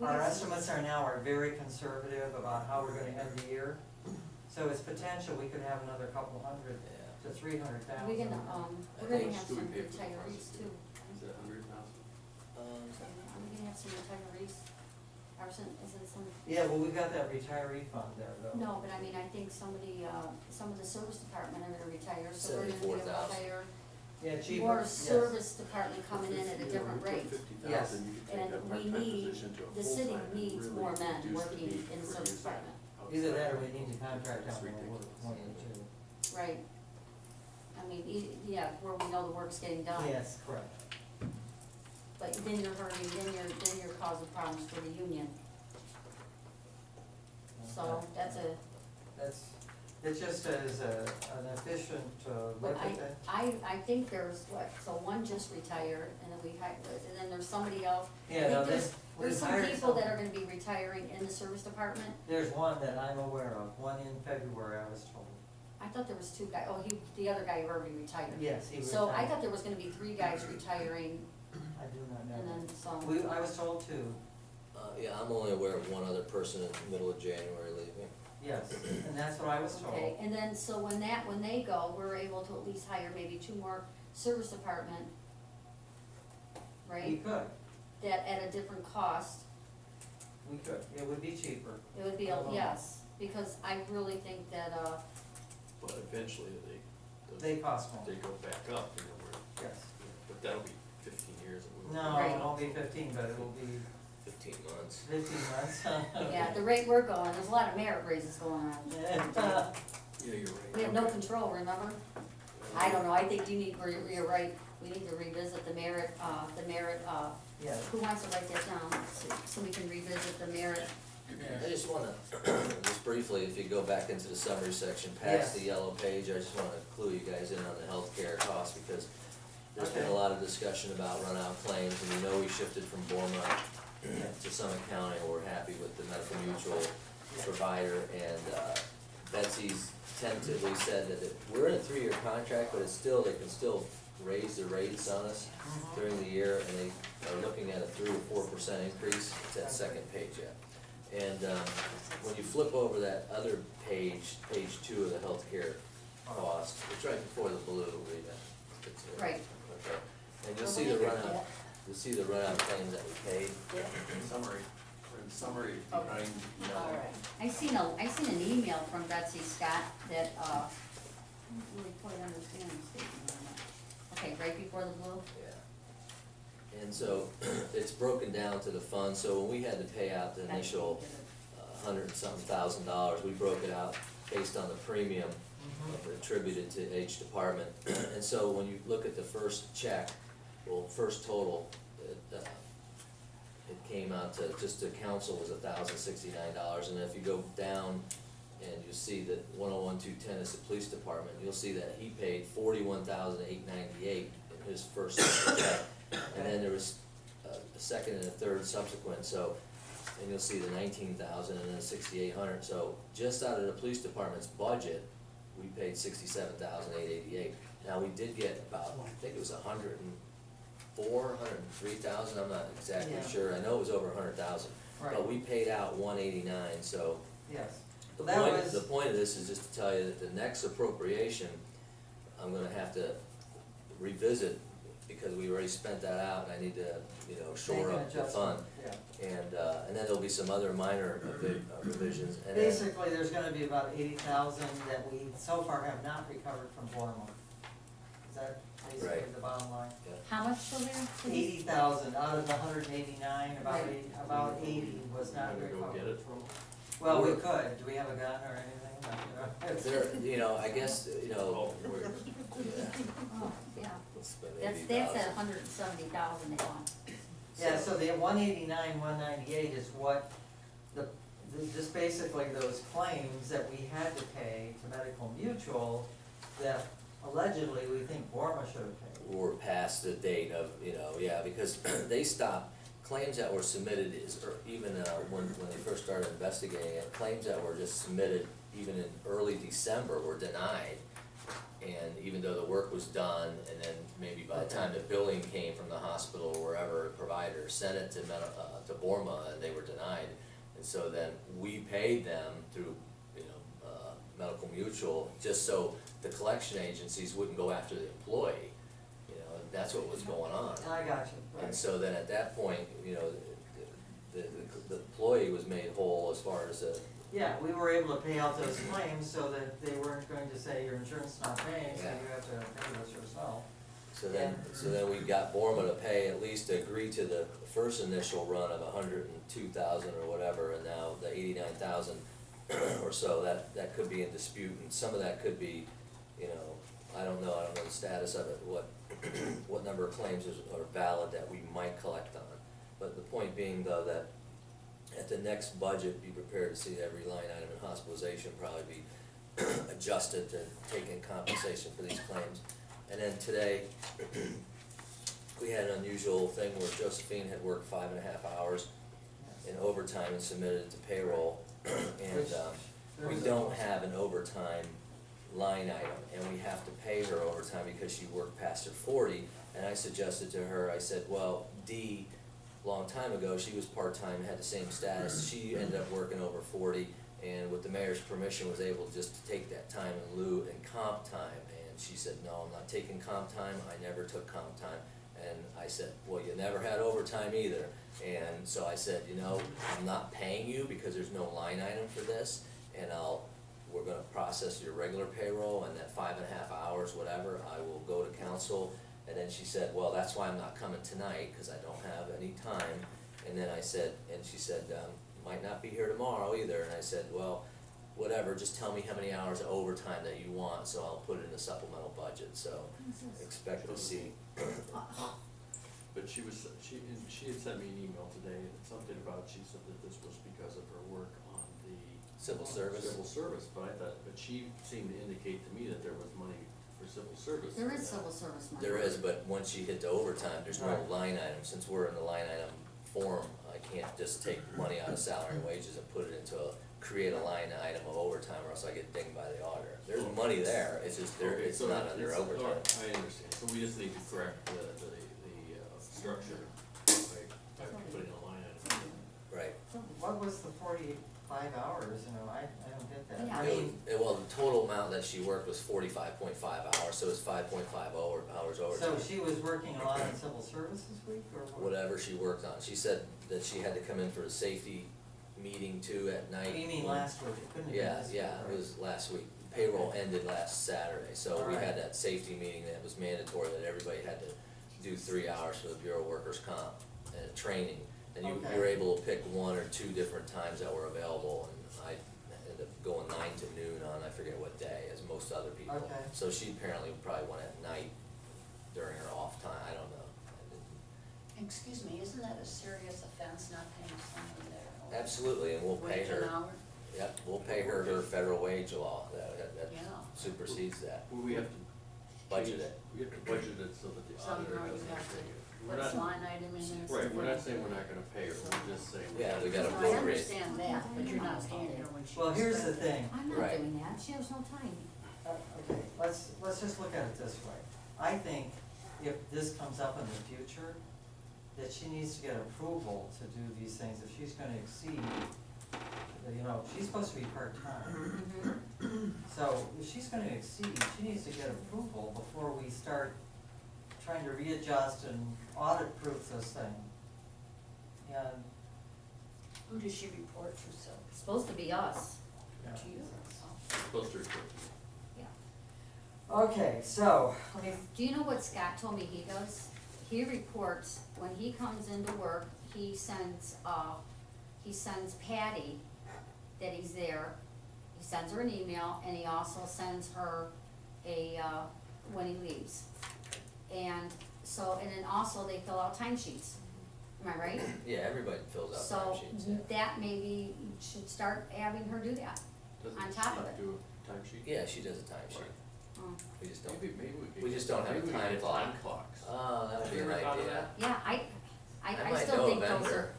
our estimates are now very conservative about how we're gonna end the year. So it's potential we could have another couple hundred to 300,000. We're gonna, we're think- gonna have Do we some pay for the retirees too. Is it 100,000? I'm gonna have some retirees, or isn't some, Yeah, well, we got that retiree fund there though. no, but I mean, I think some of the service department are gonna retire, so we're gonna be able to 74,000. hire Yeah, cheaper, more yes. service department coming in at a different rate. Yes. And we need, the city needs more men working in the service department, Either that or we need to contract out more work, one of the two. right? I mean, yeah, where we know the work's getting done. Yes, correct. But then you're hurting, then you're causing problems for the union, so that's a, It just is an efficient but look at that. I think there's what, so one just retired, and then we hired, and then there's somebody else. I Yeah, think no, there's we've some hired people that some- are gonna be retiring in the service department. There's one that I'm aware of, one in February, I was told. I thought there was two guys, the other guy already retired. Yes, he was. So I thought there was gonna be three guys retiring, I do not and know. then some. I was told two, Yeah, I'm only aware of one other person in the middle of January leaving. yes, and that's what I was told. Okay, and then, so when they go, we're able to at least hire maybe two more service department, We right? could, That at a different cost, we could, it would be cheaper. it would be, yes, because I really think that, But eventually They cost more, they go back up, yes. but that'll be 15 years. and we'll- No, Right. it won't be 15, but it will be 15 months. 15 months. yeah, at the rate we're going, there's a lot of merit raises going on. Yeah. Yeah, you're right. We have no control, remember? I don't know, I think you're right, we need to revisit the merit, Yes, who wants to write that down? Let's see, so we can revisit the merit. I yes. just wanna, just briefly, if you go back into the summary section, Yes. past the yellow page, I just wanna clue you guys in on the healthcare costs, because there's been a Okay. lot of discussion about run-out claims, and you know we shifted from Borma to Summit County, and we're happy with the medical mutual provider, and Betsy's tentatively said that we're in a 3-year contract, but it's still, they can still raise the rates on us during the year, and they are looking at a 3 or 4% increase. It's that second page yet. And when you flip over that other page, page 2 of the healthcare cost, it's right before the blue, Rita. It's, Right. Okay, and you'll see the run-out claims that we paid. In summary, Okay. behind, All right. I seen an email from Betsy Scott that, I don't really quite understand the statement on that. Okay, right before the blue? Yeah. And so, it's broken down to the fund, so when we had to pay out the initial $100 and something thousand, we broke it out based on the premium attributed to each department. And so when you look at the first check, well, first total, it came out to, just the council was $1,069, and if you go down and you see that 101-210 is the police department, you'll see that he paid $41,898 in his first check. And then there was a second and a third subsequent, so, and you'll see the 19,000 and then 6,800, so just out of the police department's budget, we paid 67,888. Now, we did get about, I think it was 103,000, I'm not exactly Yeah. sure, I know it was over 100,000. Right. But we paid out 189, so Yes. the That point, was- the point of this is just to tell you that the next appropriation, I'm gonna have to revisit, because we already spent that out, and I need to, shore Make an up the fund. adjustment, yeah. And then there'll be some other minor revisions, and then, Basically, there's gonna be about 80,000 that we so far have not recovered from Borma. Is that basically Right. the bottom line? How much, Sylvia? 80,000 out of the 189, about Right. 80 was not Can we go recovered. get it from them? Well, we could, do we have a gun or anything? there, I guess, we're, yeah, Oh, yeah, let's spend that's 80,000. at 170,000 they want. Yeah, so the 189, 198 is what just basically those claims that we had to pay to Medical Mutual that allegedly we think Borma should have paid. Or past the date of, because they stopped, claims that were submitted or even when they first started investigating it, claims that were just submitted even in early December were denied. And even though the work was done, and then maybe by the time the billing came from the hospital or wherever it provided provider, sent it to to Borma, and they were denied. And so then we paid them through, Medical Mutual, just so the collection agencies wouldn't go after the employee. And that's what was going on. I got you, And right. so then at that point, the employee was made whole as far as Yeah, we were able to pay out those claims so that they weren't going to say your insurance is not paying, so Yeah. you have to pay this yourself. so then we got Borma to pay, at least to agree to the first initial run of 102,000 or whatever, and now the 89,000 or so, that could be in dispute, and some of that could be, I don't know the status of it, what number of claims are valid that we might collect on. But the point being though, that at the next budget, be prepared to see every line item in hospitalization probably be adjusted to take in compensation for these claims. And then today, we had an unusual thing where Josephine had worked 5.5 hours in overtime and submitted it to payroll. And we don't have an overtime line item, and we have to pay her overtime because she worked past her 40. And I suggested to her, I said, well, Dee, long time ago, she was part-time, had the same status, she ended up working over 40, and with the mayor's permission, was able just to take that time in lieu and comp time. And she said, no, I'm not taking comp time, I never took comp time. And I said, well, you never had overtime either. And so I said, I'm not paying you because there's no line item for this, and we're gonna process your regular payroll, and that 5.5 hours, whatever, I will go to council. And then she said, well, that's why I'm not coming tonight, cause I don't have any time. And then I said, and she said, might not be here tomorrow either. And I said, well, whatever, just tell me how many hours of overtime that you want, so I'll put it in the supplemental budget, so expect to see. But she had sent me an email today, and something about, she said that this was because of her work on the Civil service? Civil service, but she seemed to indicate to me that there was money for civil service. There is civil service money. There is, but once you hit the overtime, there's no Right. line item. Since we're in the line item form, I can't just take money out of salary and wages and put it into create a line item of overtime, or else I get dinged by the auditor. There's money there, it's just Okay, it's so not under it's- overtime. alright, I understand, so we just need to correct the structure by putting a line item. Right. What was the 45 hours, I don't get that. Yeah. I mean, Well, the total amount that she worked was 45.5 hours, so it's 5.5 hours overtime. so she was working a lot in civil service this week, or what? Whatever she worked on. She said that she had to come in for a safety meeting too at night. You mean last week, it couldn't have been Yeah, this week, yeah, it right? was last week. Payroll ended last Saturday, so we had Alright. that safety meeting that was mandatory, that everybody had to do 3 hours for the Bureau of Workers' Comp and training. And you Okay. were able to pick 1 or 2 different times that were available, and I ended up going 9 to noon on, I forget what day, as most other people. Okay. So she apparently probably went at night during her off time, I don't know. I didn't- Excuse me, isn't that a serious offense, not paying someone their Absolutely, and we'll pay wage an her, hour? yep, we'll pay her federal wage law, that Yeah. supersedes that. Well, we have to. Budget it. We have to budget it so that the So auditor you know, you doesn't have to pay it. We're Put a not, line item in there. right, we're not saying we're not gonna pay her, we're just saying. Yeah, we gotta No, I appropriate. understand that, but you're not paying her when she's. Well, here's the thing, I'm not Right. doing that, she has no time. okay, let's just look at it this way. I think if this comes up in the future, that she needs to get approval to do these things, if she's gonna exceed, she's supposed to be part-time. Mhm. So if she's gonna exceed, she needs to get approval before we start trying to readjust and audit-proof this thing. And, Who does she report to, so? It's supposed to be us. To you? Supposed to report. okay, so, let me, Do you know what Scott told me he does? He reports, when he comes into work, he sends Patty that he's there. He sends her an email, and he also sends her when he leaves. And so, and then also they fill out timesheets, am I right? Yeah, everybody fills out So timesheets, yeah. that maybe should start having her do that. Doesn't On top of she it. do a timesheet? Yeah, she does a timesheet. Oh. We just don't. Maybe we could. We just don't have a maybe we time could get clock. Time clocks. Oh, that would be Have an you ever thought of idea. that? Yeah, I might still know a think those vendor. are,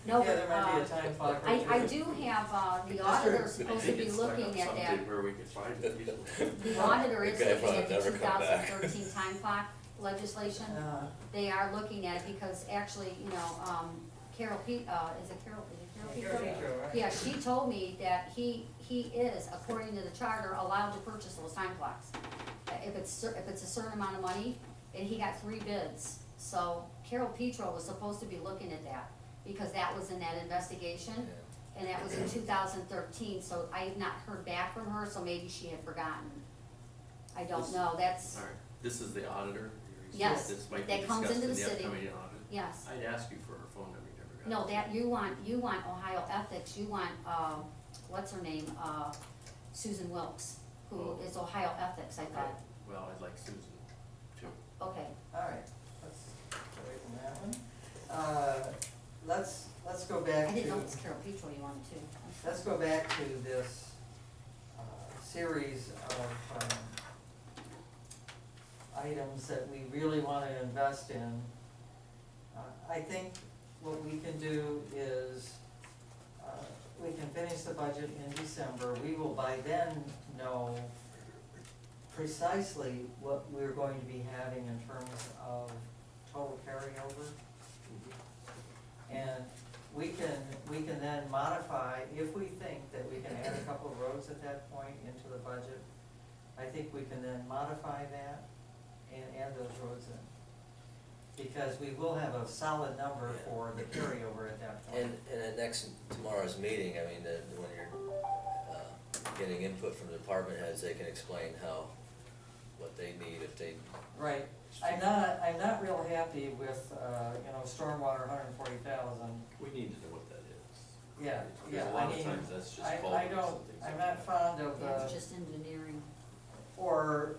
no, yeah, there might be a but, time clock. I do have, the auditor's supposed to be looking at that. Something where we could find it. The auditor is The guy looking at the probably never come back. 2013 time clock. legislation, Uh, they are looking at it because actually, you know, Carol is it Carol Carol Petro, right? Yeah, she told me that he is, according to the charter, allowed to purchase those time clocks. If it's a certain amount of money, and he got 3 bids. So Carol Petro was supposed to be looking at that, because that was in that investigation, Yeah. and that was in 2013, so I have not heard back from her, so maybe she had forgotten. I don't This- know, that's, Alright, this is the auditor? Yes, This might be that comes discussed into in the the city. upcoming audit. yes. I'd ask you for her phone number, you never got No, it. that, you want Ohio Ethics, you want, what's her name, Susan Wilkes, who Oh. is Ohio Ethics, I Okay. thought. Well, I'd like Susan too. Okay, All right, let's get away from that one. Let's go back I didn't know to, it was Carol Petro you wanted to. let's go back to this, series of, items that we really wanna invest in. I think what we can do is, we can finish the budget in December. We will by then know precisely what we're going to be having in terms of total carryover. And we can then modify, if we think that we can add a couple of roads at that point into the budget, I think we can then modify that and add those roads in. Because we will have a solid number for the carryover at that point. And at tomorrow's meeting, I mean, when you're, getting input from the department heads, they can explain what they need if they. Right, I'm not real happy with, stormwater 140,000. We need to know what that is. Yeah, Because yeah, a lot I of mean, times that's just I culverts and don't, things I'm like not that. fond of Yeah, the, it's just engineering. or,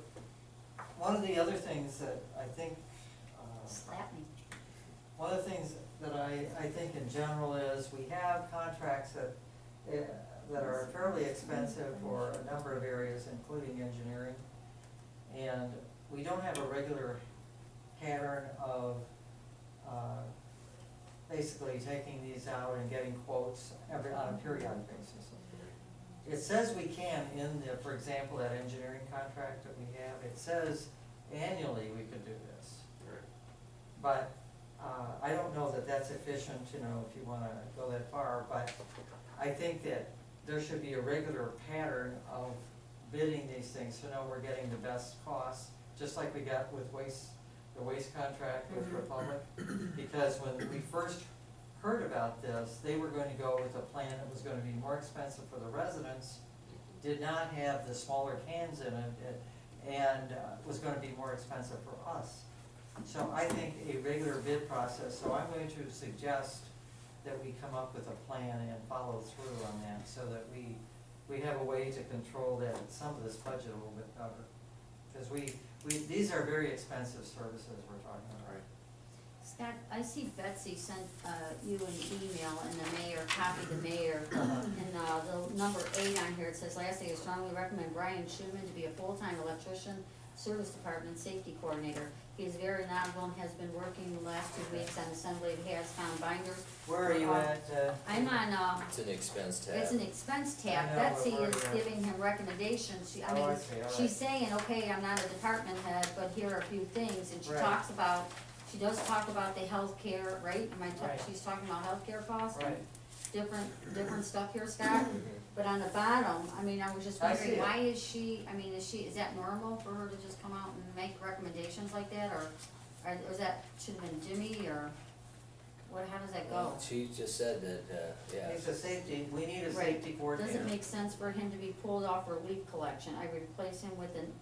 one of the other things that I think, Slap me. one of the things that I think in general is, we have contracts that are fairly expensive for a number of areas, including engineering. And we don't have a regular pattern of, basically taking these out and getting quotes on a periodic basis. It says we can for example, that engineering contract that we have, it says annually we could do this. Right. But, I don't know that that's efficient, if you wanna go that far, but I think that there should be a regular pattern of bidding these things, so now we're getting the best costs, just like we got with the waste contract with Republic. Because when we first heard about this, they were going to go with a plan that was gonna be more expensive for the residents, did not have the smaller cans in it, and was gonna be more expensive for us. So I think a regular bid process, so I'm going to suggest that we come up with a plan and follow through on that, so that we have a way to control that, some of this budget a little bit better. Because these are very expensive services we're talking about. Right. Scott, I see Betsy sent, you an email and the mayor, copied the mayor. And, the number 8 on here, it says, lastly, I strongly recommend Brian Schuman to be a full-time electrician, service department, safety coordinator. He is very knowledgeable and has been working the last 2 weeks on assembly of has-found binders. Where are you at, I'm on, It's an expense tab. it's an expense I tab. know, Betsy but where is are you? giving him recommendations. She, I Oh, mean, I see, all right. she's saying, okay, I'm not a department head, but here are a few things, and she Right. talks about, she does talk about the healthcare, right? Right. She's talking about healthcare costs, Right, different stuff here, Scott. But on the bottom, I mean, I was just I see wondering, it. why is she, I mean, is that normal for her to just come out and make recommendations like that, or is that, should have been Jimmy, or what, how does that go? Well, she just said that, yeah. it's a safety, we need a Right. safety coordinator. Does it make sense for him to be pulled off for leaf collection? I would replace him with an,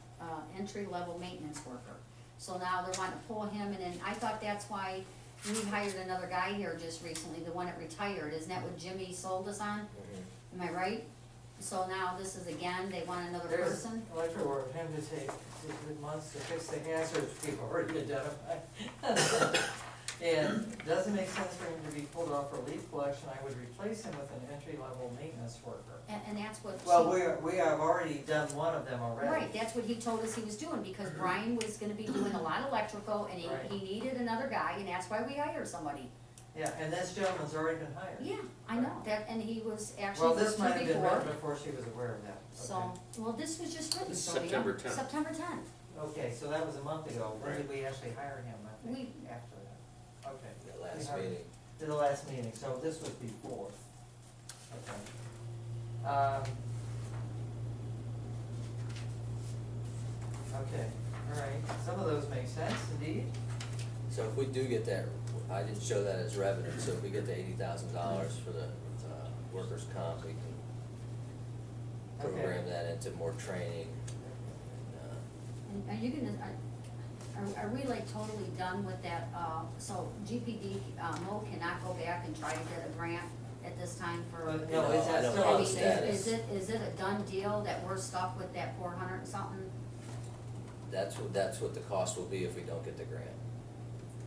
entry-level maintenance worker. So now they're wanting to pull him, and then I thought that's why we hired another guy here just recently, the one that retired. Isn't that what Jimmy sold us on? Mhm. Am I right? So now this is again, they want another There's, person? like for him to take months to fix the hazards we've already identified. And does it make sense for him to be pulled off for leaf collection? I would replace him with an entry-level maintenance worker. And that's what she. Well, we have already done one of them already. Right, that's what he told us he was doing, because Brian was gonna be doing a lot of electrical, and Right. he needed another guy, and that's why we hired somebody. Yeah, and this gentleman's already been hired. Yeah, I know, that, and he was actually Well, this worked might here have been before. written before she was aware of that. So, well, this was just written, It's so yeah. September 10th. September 10th. Okay, so that was a month ago, when did we actually hire him, I think, We- after that? Okay. The We last hired- meeting. To the last meeting, so this was before. Okay. Okay, all right, some of those make sense indeed. So if we do get that, I didn't show that as revenue, so if we get the $80,000 for the workers' comp, we can Okay. program that into more training. And are you gonna, are we like totally done with that, so GPD, Mo cannot go back and try to get a grant at this time for? No, No, is I that don't still know I the mean, status. is it a done deal that we're stuck with that 400 and something? That's what the cost will be if we don't get the grant.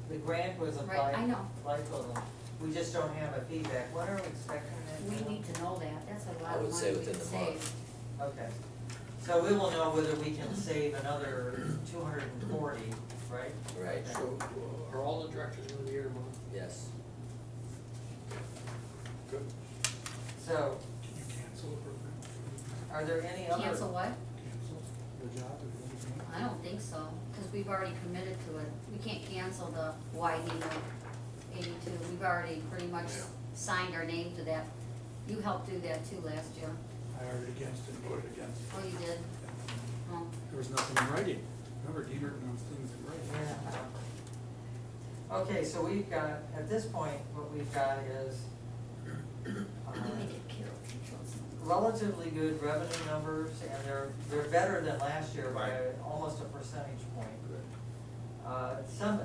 The grant was Right, applied. I know. Applied for them. We just don't have a feedback. When are we expecting that? We need to know that, that's a lot I of would money say we within can the month. save. Okay, so we will know whether we can save another 240, right? Right. Okay. So, are all the directors gonna be here tomorrow? Yes. Good. So, Can you cancel the program? are there any other? Cancel what? Cancel the job if anything? I don't think so, cause we've already committed to it. We can't cancel the widening of 82. We've already pretty much signed our name to that. You helped do that too last year. I argued against it, voted against it. Oh, you did? Oh, There was nothing in writing. Remember, Dieter announced things in writing. Yeah. Okay, so we've got, at this point, what we've got is we did Carol controls. relatively good revenue numbers, and they're better than last year by Right. almost a percentage point. Some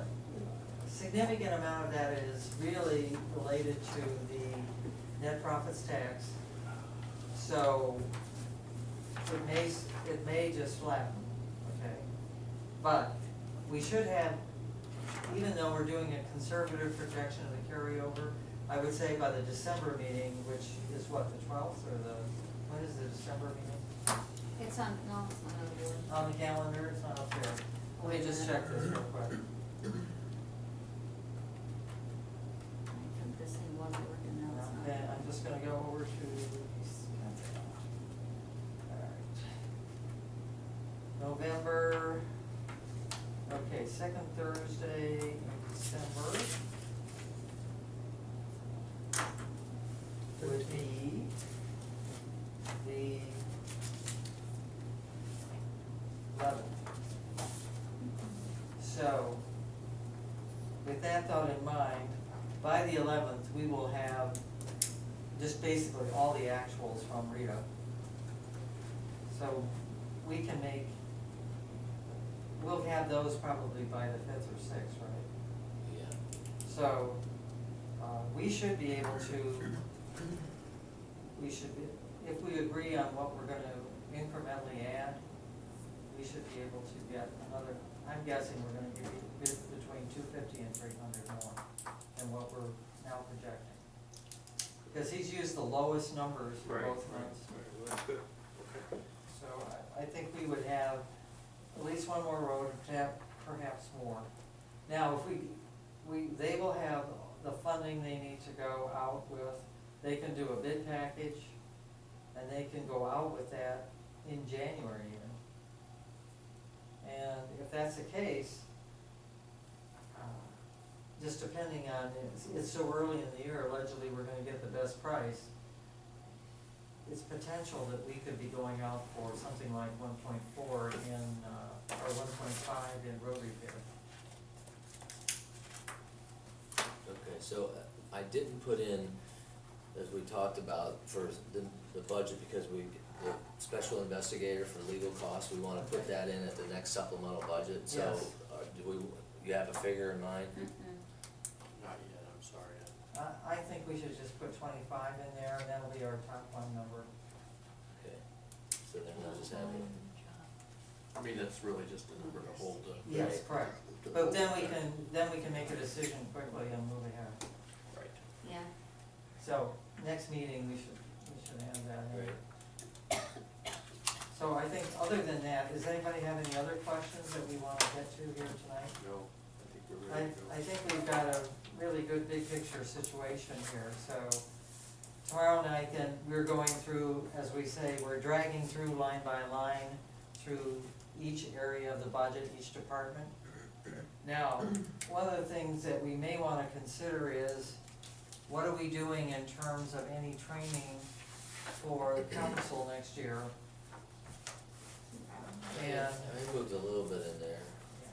significant amount of that is really related to the net profits tax. So it may just flatten, okay? But we should have, even though we're doing a conservative projection of the carryover, I would say by the December meeting, which is what, the 12th, or when is the December meeting? It's on, no, it's not on the board. On the calendar, it's not up there. Let me just check this real quick. I think this thing was working, now it's not. Okay, I'm just gonna go over to East Country. Alright. November, okay, second Thursday in December would be the 11th. So, with that thought in mind, by the 11th, we will have just basically all the actuals from Rita. So we can we'll have those probably by the 5th or 6th, right? Yeah. So, we should be able to, if we agree on what we're gonna incrementally add, we should be able to get another, I'm guessing we're gonna get between 250 and 300 more than what we're now projecting. Because he's used the lowest numbers for Right, both right, months. right, well, that's good, okay. So I think we would have at least one more road, perhaps more. Now, if they will have the funding they need to go out with, they can do a bid package, and they can go out with that in January even. And if that's the case, just depending on, it's so early in the year, allegedly we're gonna get the best price. It's potential that we could be going out for something like 1.4 in, or 1.5 in road repair. Okay, so I didn't put in, as we talked about, for the budget, because the special investigator for legal costs, we wanna put that in at the next supplemental budget, so, Yes. you have a figure in mind? Not yet, I'm sorry. I think we should just put 25 in there, and that'll be our top line number. Okay, so then we'll just have it. I mean, that's really just a number to hold the. Yes, correct. to But hold then we the- can make a decision quickly and move ahead. Right. Yeah, So, next meeting, we should have that in. Right. So I think, other than that, does anybody have any other questions that we wanna get to here tonight? No, I think we're ready to go. I think we've got a really good big picture situation here, so tomorrow night then, we're going through, as we say, we're dragging through line by line through each area of the budget, each department. Now, one of the things that we may wanna consider is, what are we doing in terms of any training for the council next year? And, I moved a little bit in there,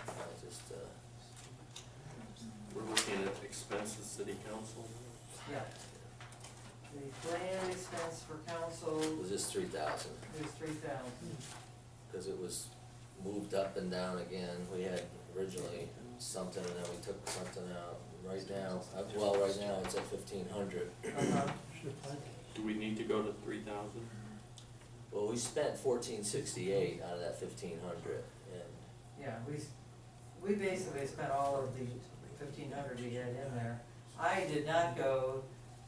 I just, We're looking at expenses, city council. yeah. The planned expense for council it was just 3,000, is 3,000. cause it was moved up and down again, we had originally something, and then we took something out. Right now, right now, it's at 1,500. Uh-huh. Do we need to go to 3,000? Well, we spent 1,468 out of that 1,500, and Yeah, we basically spent all of the 1,500 we had in there. I did not go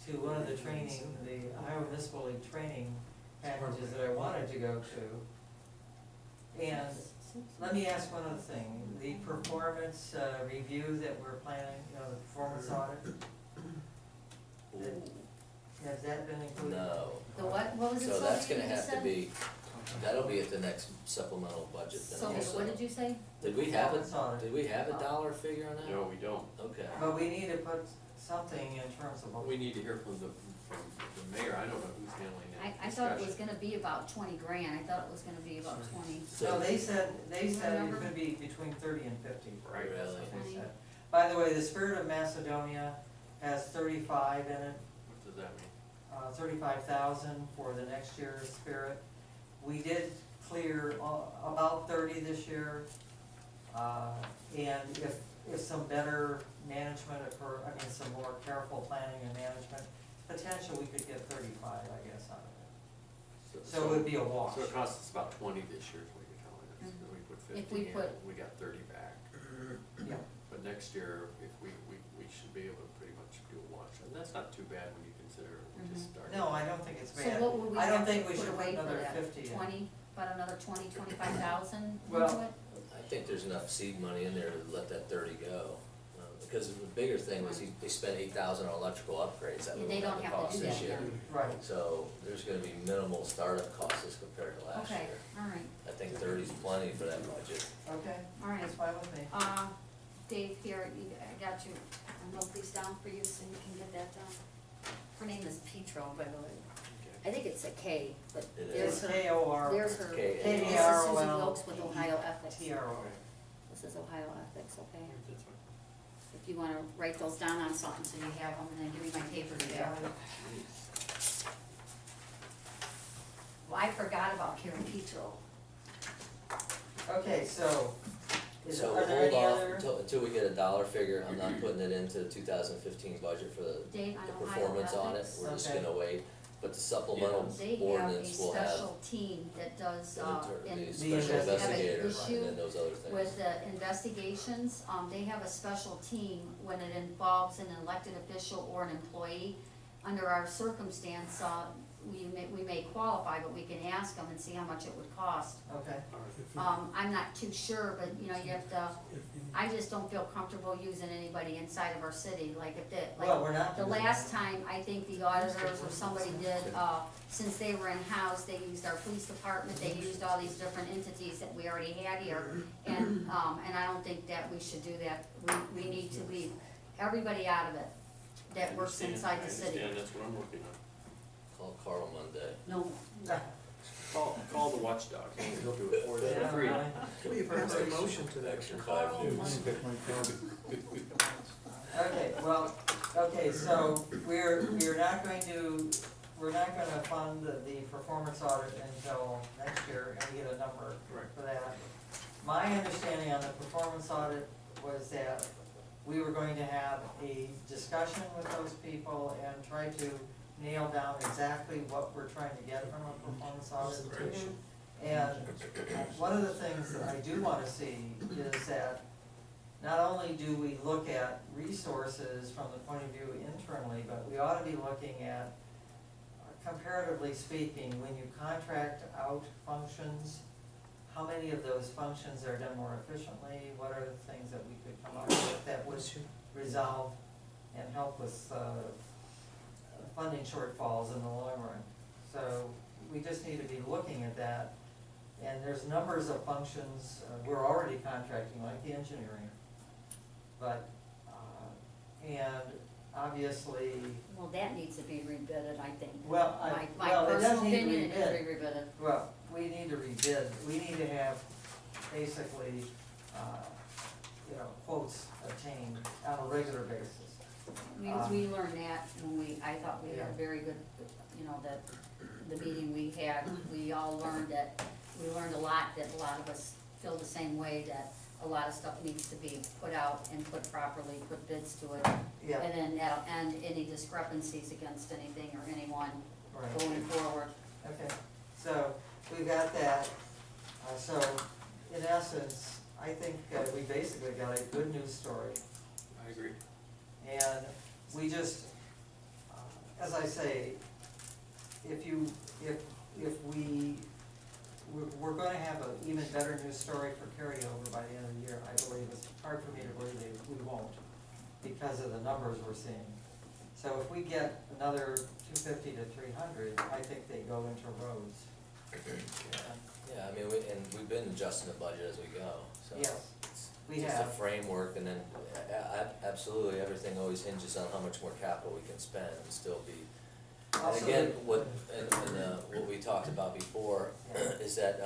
to one of the training, the Ohio Municipal League training packages that I wanted to go to. And let me ask one other thing, the performance review that we're planning, the performance audit, has that been included? no. The what was it, So Sylvia, that's gonna you have just to said? be, that'll be at the next supplemental budget then Sylvia, also. what did you say? Did we have Performance audit. did we have a dollar figure on that? No, we don't. Okay. But we need to put something in terms of. We need to hear from the mayor, I don't know who's handling that I thought it was discussion. gonna be about 20 grand, I thought it was gonna be about 20. No, they said it Remember? could be between 30 and 50. Right. That's Really? what they said. By the way, the Spirit of Macedonia has 35 in it, What does that mean? 35,000 for the next year's Spirit. We did clear about 30 this year. And if some better management occur, some more careful planning and management, potential we could get 35, I guess, out of it. So it would be a wash. So it costs us about 20 this year is what you're telling us, Mhm. and we put If 50 we in, put- we got 30 back. Yeah. But next year, if we should be able to pretty much do a wash, and that's not too bad when you consider we just started. No, I don't think it's So bad. what would we I don't have to think we put should put away for another that? 50 in. 20, about another 25,000 into Well, it? I think there's enough seed money in there to let that 30 go. Because the bigger thing was they spent 8,000 on electrical upgrades that Yeah, we they don't don't have the have to cost do this that year. then. Right. So there's gonna be minimal startup costs as compared to last Okay, year. all right, I think 30's plenty for that budget. Okay, all right. that's fine with me. Dave, here, I got you, I'll note these down for you so you can get that done. Her name is Petro, by the way. I think it's a K, but It there's It's her, KOR. there's her. K- This is Susan KROL. Wilkes with Ohio Ethics. TRO. This is Ohio Ethics, okay? That's fine. If you wanna write those down on something so you have them, and then give me my paper Yeah. today. Well, I forgot about Karen Petro. Okay, so, So are there hold any off other? until we get a dollar figure. I'm not putting it into the 2015 budget for the Dave, on Ohio performance audit. Ethics. We're just Okay. gonna wait. But the supplemental They have a ordinance will have special team that does, the in, the The special investigator. investigator and issue then those other things. with the investigations, they have a special team when it involves an elected official or an employee. Under our circumstance, we may qualify, but we can ask them and see how much it would cost. Okay, I'm not too sure, but you know, you have to, I just don't feel comfortable using anybody inside of our city, like if the, well, like, we're not. the last time, I think the auditors or somebody did, since they were in-house, they used our police department, they used all these different entities that we already had here. And I don't think that we should do that, we need to leave everybody out of it that works inside the city. I understand, that's what I'm working on. Call Carl Monday. No, Call the watchdog, he'll do it for you Yeah, for free. really. Will you pass a motion to that? Extra 5 news. Okay, well, okay, so we're not gonna fund the performance audit until next year and get a number Right. for that. My understanding on the performance audit was that we were going to have a discussion with those people and try to nail down exactly what we're trying to get from a performance audit. And one of the things that I do wanna see is that not only do we look at resources from the point of view internally, but we ought to be looking at, comparatively speaking, when you contract out functions, how many of those functions are done more efficiently? What are the things that we could come up with that would resolve and help with funding shortfalls in the long run? So we just need to be looking at that And there's numbers of functions, we're already contracting, like the engineering. But, and obviously, Well, that needs to be rebid, I think. well, My well, it does personal need to opinion, be it needs to be rebid. rebid. Well, we need to rebid, we need to have basically, quotes obtained on a regular basis. We learned that when I thought we had Yeah. a very good, that the meeting we had, we all learned we learned a lot, that a lot of us feel the same way, that a lot of stuff needs to be put out and put properly, put bids to it. Yeah. And then that'll end any discrepancies against anything or anyone Right. going forward. Okay, so we got that. So in essence, I think we basically got a good news story. I agree. And we just, as I say, we're gonna have an even better news story for carryover by the end of the year. I believe it's hard for me to believe we won't, because of the numbers we're seeing. So if we get another 250 to 300, I think they go into roads. Yeah, I mean, we've been adjusting the budget as we go, so. Yes, it's we just a have. framework, and then, absolutely, everything always hinges on how much more capital we can spend and still be. And Also, again, what we talked about before is that,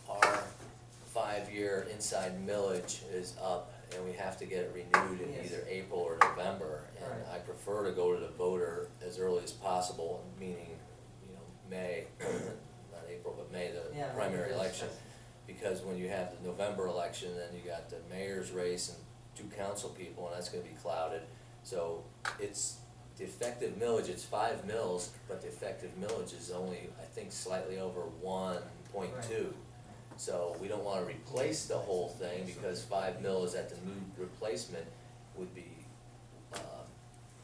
our 5-year inside millage is up, and we have to get it renewed in Yes. either April or November. And Right. I prefer to go to the voter as early as possible, meaning, May, not April, but May, the Yeah, primary yes, election. yes. Because when you have the November election, then you got the mayor's race and 2 council people, and that's gonna be clouded. So it's, the effective millage, it's 5 mills, but the effective millage is only, I think, slightly over 1.2. So we don't wanna replace the whole thing, because 5 mils at the new replacement would be,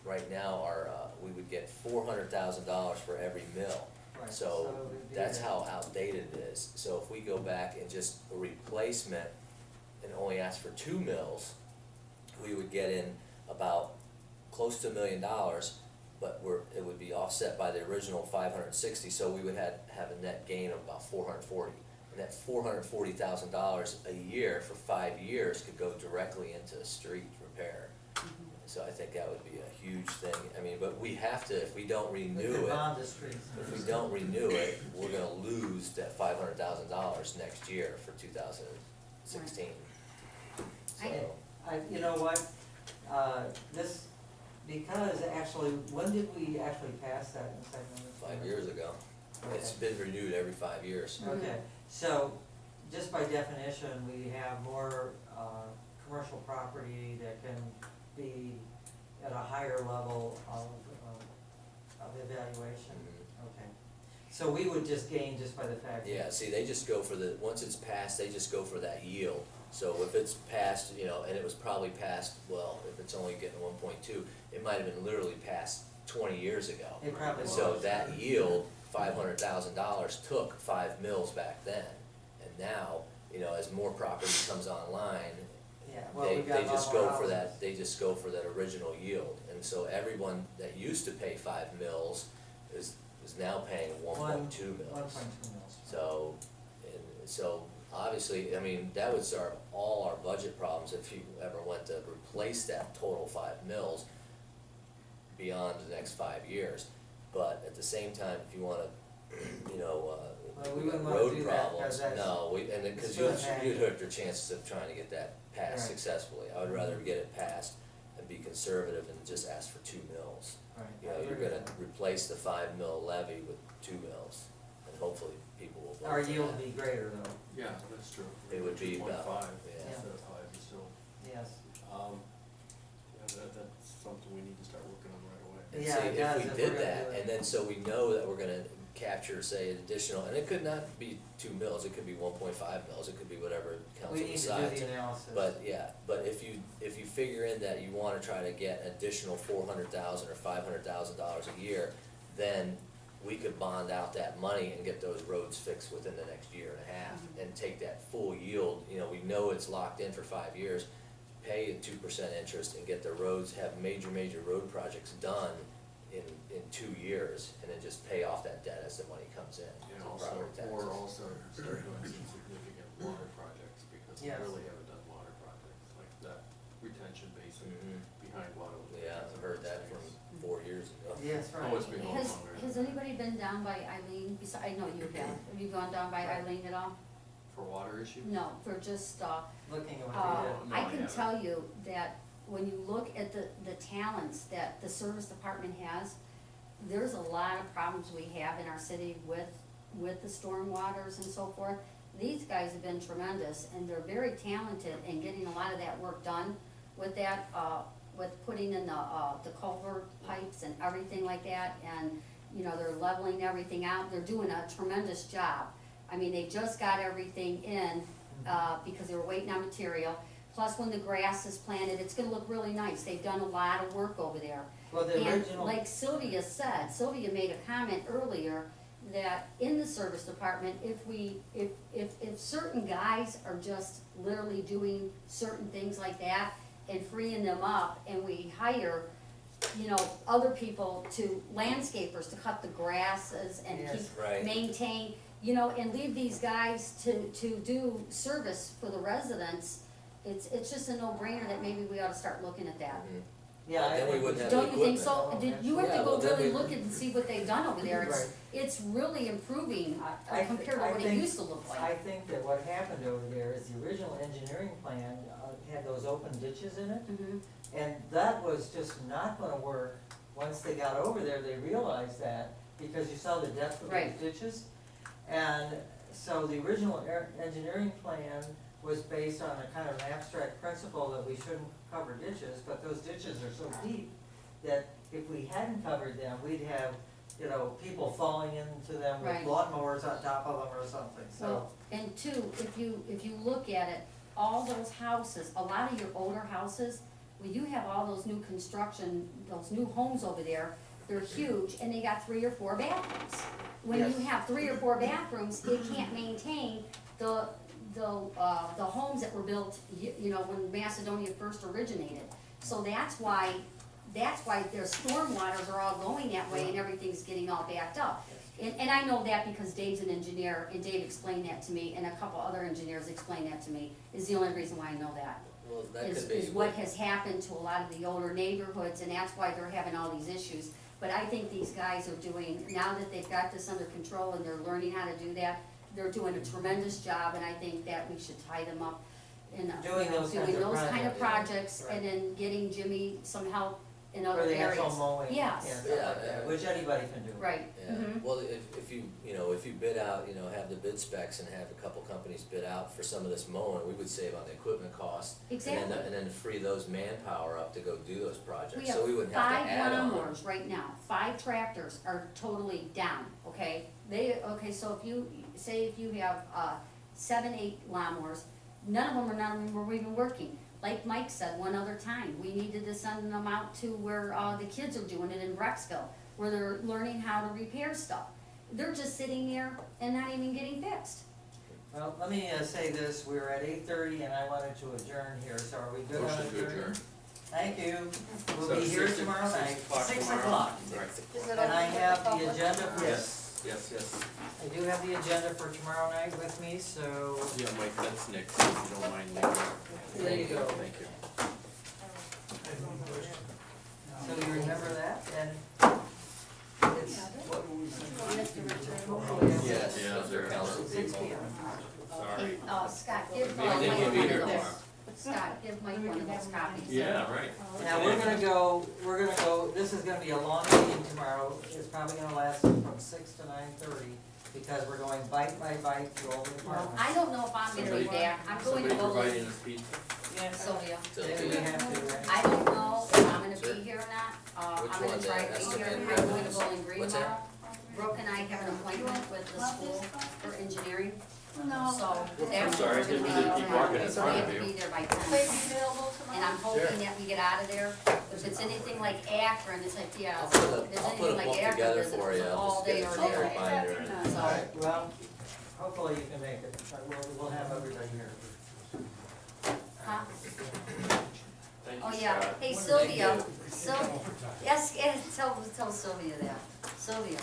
right now, we would get $400,000 for every mill. Right, So it would be that's a- how outdated it is. So if we go back and just a replacement and only ask for 2 mills, we would get in about close to $1 million, but it would be offset by the original 560, so we would have a net gain of about 440. And that $440,000 a year for 5 years could go directly into street repair. So I think that would be a huge thing. I mean, but we have to, if we don't We renew could it, bond the streets. if we don't renew it, we're gonna lose that $500,000 next year for 2016. So, You know what, because actually, when did we actually pass that in second amendment? 5 years ago, it's Okay. been renewed every 5 years. Okay, so just by definition, we have more, commercial property that can be at a higher level of evaluation. Okay, so we would just gain just by the fact. that- Yeah, see, they just go for once it's passed, they just go for that yield. So if it's passed, and it was probably passed, well, if it's only getting 1.2, it might have been literally passed 20 years ago. It probably was. So that yield, $500,000, took 5 mills back then. And now, as more property comes online, Yeah, well, they we got a lot just more go for houses. that, they just go for that original yield. And so everyone that used to pay 5 mills is now paying 1.2 mills. 1.2 mils. So obviously, I mean, that would solve all our budget problems if you ever went to replace that total 5 mills beyond the next 5 years. But at the same time, if you wanna, Well, we we got wouldn't wanna road do that, 'cause problems, that's- no, and it's cause gonna you'd hang. hurt your chances of trying to get that passed Right. successfully. I would rather get it passed and be conservative and just ask for 2 mills. Right. You're I agree gonna with that. replace the 5 mil levy with 2 mills, and hopefully people will vote for Our that. yield would be greater though, Yeah, that's true. It would be about- 2.5 yeah. instead of 5, but still, yes. that's something we need to start working on right away. And Yeah, see, it does, if we if did we're gonna that, do it. and then so we know that we're gonna capture, say, an additional, and it could not be 2 mills, it could be 1.5 mills, it could be whatever We council need to decides. do the analysis. But, yeah, but if you figure in that you wanna try to get an additional $400,000 or $500,000 a year, then we could bond out that money and get those roads fixed within the next year and a half, and take that full yield, we know it's locked in for 5 years, pay a 2% interest and get the roads, have major road projects done in 2 years, and then just pay off that debt as the money comes in, And to also, property taxes. or also start doing some significant water projects, because we Yes. really haven't done water projects, like that retention basin Mhm. behind water. Yeah, I've heard that from 4 years ago. Yes, right. Oh, it's been going Has, longer. has anybody been down by Eileen, I know you have, have you gone down by Eileen at all? For water issue? No, for just, Looking at what Uh, they did. No, I I can haven't. tell you that when you look at the talents that the service department has, there's a lot of problems we have in our city with the storm waters and so forth. These guys have been tremendous, and they're very talented in getting a lot of that work done with that, with putting in the culvert pipes and everything like that, and, you know, they're leveling everything out, they're doing a tremendous job. I mean, they just got everything in, because they were waiting on material, plus when the grass is planted, it's gonna look really nice, they've done a lot of work over there. Well, the And original. like Sylvia said, Sylvia made a comment earlier that in the service department, if certain guys are just literally doing certain things like that and freeing them up, and we hire, you know, other people to, landscapers to cut the grasses and Yes. keep, Right. maintain, you know, and leave these guys to do service for the residents, it's just a no-brainer that maybe we ought to start looking at that. Mhm. Yeah, I Then we think wouldn't have Don't you think equipment. so? Oh, Did, you have Yeah, to go well, then really we- look and see what they've done over there, Right. it's really improving I compared to I what it think- used to look I like. think that what happened over there is the original engineering plan had those open ditches in it, Mhm. and that was just not gonna work. Once they got over there, they realized that, because you saw the depth of those Right. ditches. And so the original engineering plan was based on a kind of an abstract principle that we shouldn't cover ditches, but those ditches are so deep that if we hadn't covered them, we'd have, you know, people falling into them with Right. lawnmowers on top of them or something, so. Well, and two, if you look at it, all those houses, a lot of your older houses, well, you have all those new construction, those new homes over there, they're huge, and they got 3 or 4 bathrooms. When you Yes. have 3 or 4 bathrooms, it can't maintain the homes that were built, you know, when Macedonia first originated. So that's why their storm waters are all going that way and everything's getting all backed up. And I know that because Dave's an engineer, and Dave explained that to me, and a couple other engineers explained that to me, is the only reason why I know that. Well, that Is, could be. is what has happened to a lot of the older neighborhoods, and that's why they're having all these issues. But I think these guys are doing, now that they've got this under control and they're learning how to do that, they're doing a tremendous job, and I think that we should tie them up in, Doing those kinds of projects, right. and then getting Jimmy some help in For other the areas. actual mowing, yeah, Yes. stuff like Yeah, that, which anybody can do. Right, Yeah, mhm. well, if you, you know, if you bid out, you know, have the bid specs and have a couple companies bid out for some of this mowing, we would save on the equipment cost. Exactly. And then free those manpower up to go do those projects, We so we have wouldn't have 5 to add on. lawnmowers right now, 5 tractors are totally down, okay? So if you have, 7, 8 lawnmowers, none of them were even working. Like Mike said one other time, we needed to send them out to where, the kids are doing it in Brecksville, where they're learning how to repair stuff. They're just sitting there and not even getting fixed. Well, let me say this, we're at 8:30 and I wanted to adjourn here, so are we good on Motion to adjourning? adjourn. Thank you, we'll So be here 6 tomorrow night, 6 tomorrow? o'clock. Right. And I have the agenda for, Yes. I do have the agenda for tomorrow night with me, so Yeah, Mike, that's Nick, if you don't mind leaving. there you go. Thank you. So you remember that, and it's, Yes, Yeah, those are they're- council 6 people. p.m. Sorry. Hey, Scott, give Maybe Mike they one can be of here those. tomorrow. Scott, give Mike one of those copies. Yeah, right. Now, we're gonna go, this is gonna be a long meeting tomorrow, it's probably gonna last from 6 to 9:30, because we're going bite by bite through all the Well, departments. I don't know if I'm gonna be back, I'm going to Somebody Bowling, providing us pizza. Sylvia. Maybe we have to, right? I don't know if I'm gonna Sure. be here or not, Which I'm gonna one, try to that's be the here, I'm main going to reference? Bowling Green What's that? tomorrow. Brooke and I have an appointment with the school for engineering, No. so I'm that's sorry, what we're we gonna didn't be keep walking in doing. So front we of have to you. be there by Will 10. they be available tomorrow? And I'm hoping that we get out of there, if it's anything like Akron, it's like, yeah, I'll if put there's a, I'll put anything a like book Akron, together there's for you, an I'll all just day get or a there. full reminder. and- So- Alright, well, hopefully you can make it, we'll have everybody here. Huh? Thank Oh, you, yeah, Scott. hey Thank Sylvia, you. Sylvia, yes, tell Sylvia that, Sylvia,